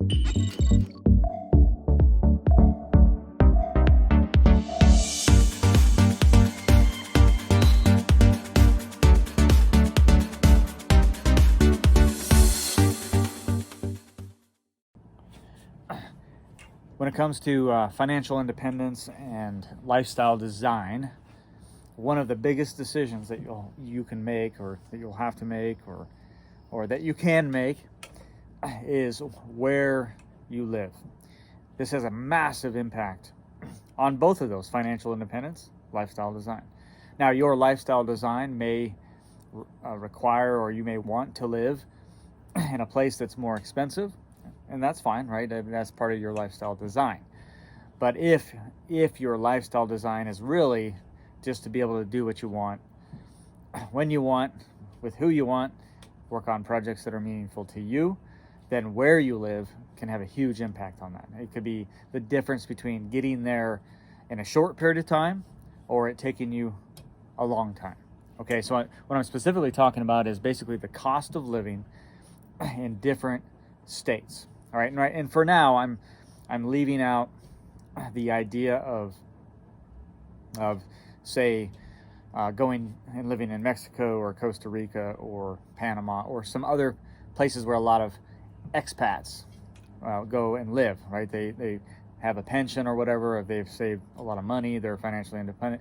When it comes to financial independence and lifestyle design, one of the biggest decisions that you can make, or that you'll have to make, or that you can make, is where you live. This has a massive impact on both of those: financial independence, lifestyle design. Now, your lifestyle design may require, or you may want to live in a place that's more expensive, and that's fine, right? That's part of your lifestyle design. But if your lifestyle design is really just to be able to do what you want, when you want, with who you want, work on projects that are meaningful to you, then where you live can have a huge impact on that. It could be the difference between getting there in a short period of time or it taking you a long time. Okay, so what I'm specifically talking about is basically the cost of living in different states. All right, and for now, I'm leaving out the idea of say going and living in Mexico or Costa Rica or Panama or some other places where a lot of expats go and live. Right, they have a pension or whatever, or they've saved a lot of money, they're financially independent,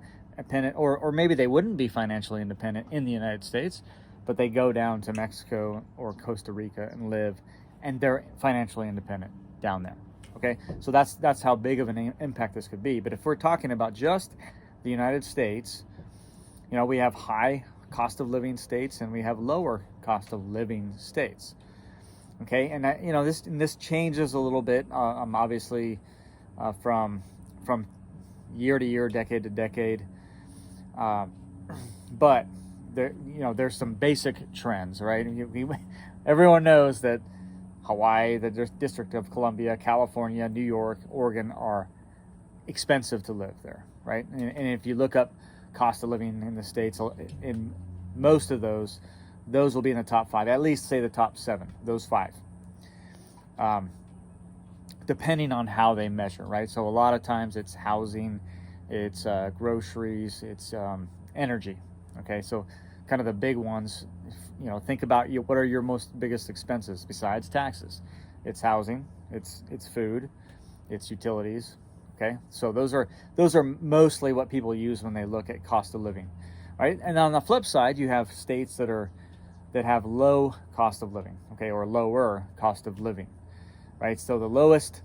or maybe they wouldn't be financially independent in the United States, but they go down to Mexico or Costa Rica and live, and they're financially independent down there. Okay, so that's how big of an impact this could be. But if we're talking about just the United States, we have high cost of living states and we have lower cost of living states. Okay, and this changes a little bit, obviously, from year to year, decade to decade. But there's some basic trends, right? Everyone knows that Hawaii, the District of Columbia, California, New York, Oregon are expensive to live there, right? And if you look up cost of living in the states, in most of those will be in the top 5, at least say the top 7, those 5, depending on how they measure, right? So a lot of times it's housing, it's groceries, it's energy. Okay, so kind of the big ones, think about what are your biggest expenses besides taxes. It's housing, it's food, it's utilities. Okay, so those are mostly what people use when they look at cost of living, right? And on the flip side, you have states that have low cost of living, okay, or lower cost of living, right? So the lowest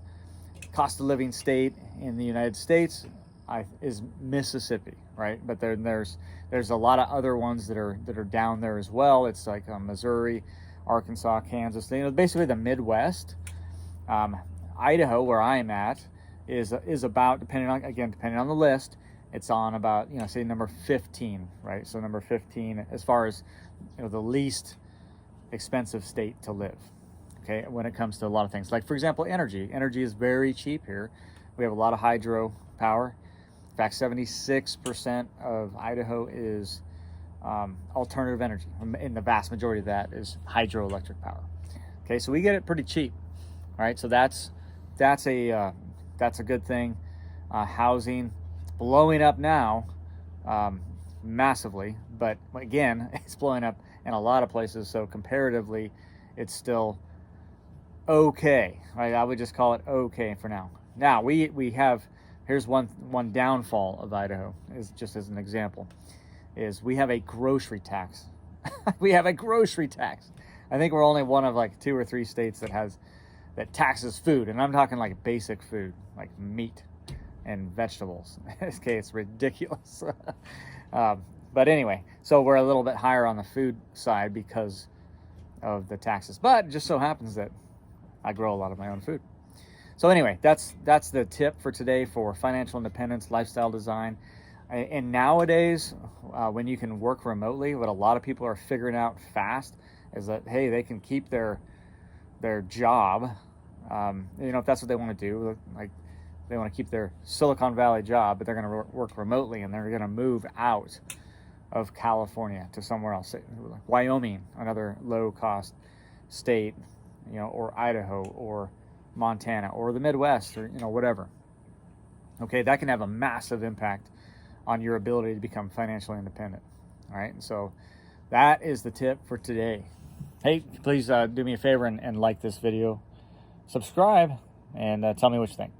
cost of living state in the United States is Mississippi, right? But there's a lot of other ones that are down there as well. It's like Missouri, Arkansas, Kansas, basically the Midwest. Idaho, where I'm at, is about, depending on the list, it's on about, say number 15, right? So number 15 as far as the least expensive state to live. Okay, when it comes to a lot of things, like for example, energy is very cheap here. We have a lot of hydro power. In fact, 76% of Idaho is alternative energy, and the vast majority of that is hydroelectric power. Okay, so we get it pretty cheap. All right, so that's a good thing. Housing blowing up now, massively, but again, it's blowing up in a lot of places. So comparatively, it's still okay. Right, I would just call it okay for now. Now we have. Here's one downfall of Idaho, is just as an example, is we have a grocery tax. We have a grocery tax. I think we're only one of like 2 or 3 states that taxes food, and I'm talking like basic food, like meat and vegetables. Okay, it's ridiculous. But anyway, so we're a little bit higher on the food side because of the taxes. But it just so happens that I grow a lot of my own food. So anyway, that's the tip for today for financial independence, lifestyle design. And nowadays, when you can work remotely, what a lot of people are figuring out fast is that, hey, they can keep their job. If that's what they want to do, like they want to keep their Silicon Valley job, but they're going to work remotely, and they're going to move out of California to somewhere else, like Wyoming, another low-cost state, or Idaho, or Montana or the Midwest, or whatever. Okay, that can have a massive impact on your ability to become financially independent. All right, and so that is the tip for today. Hey, please do me a favor and like this video, subscribe, and tell me what you think.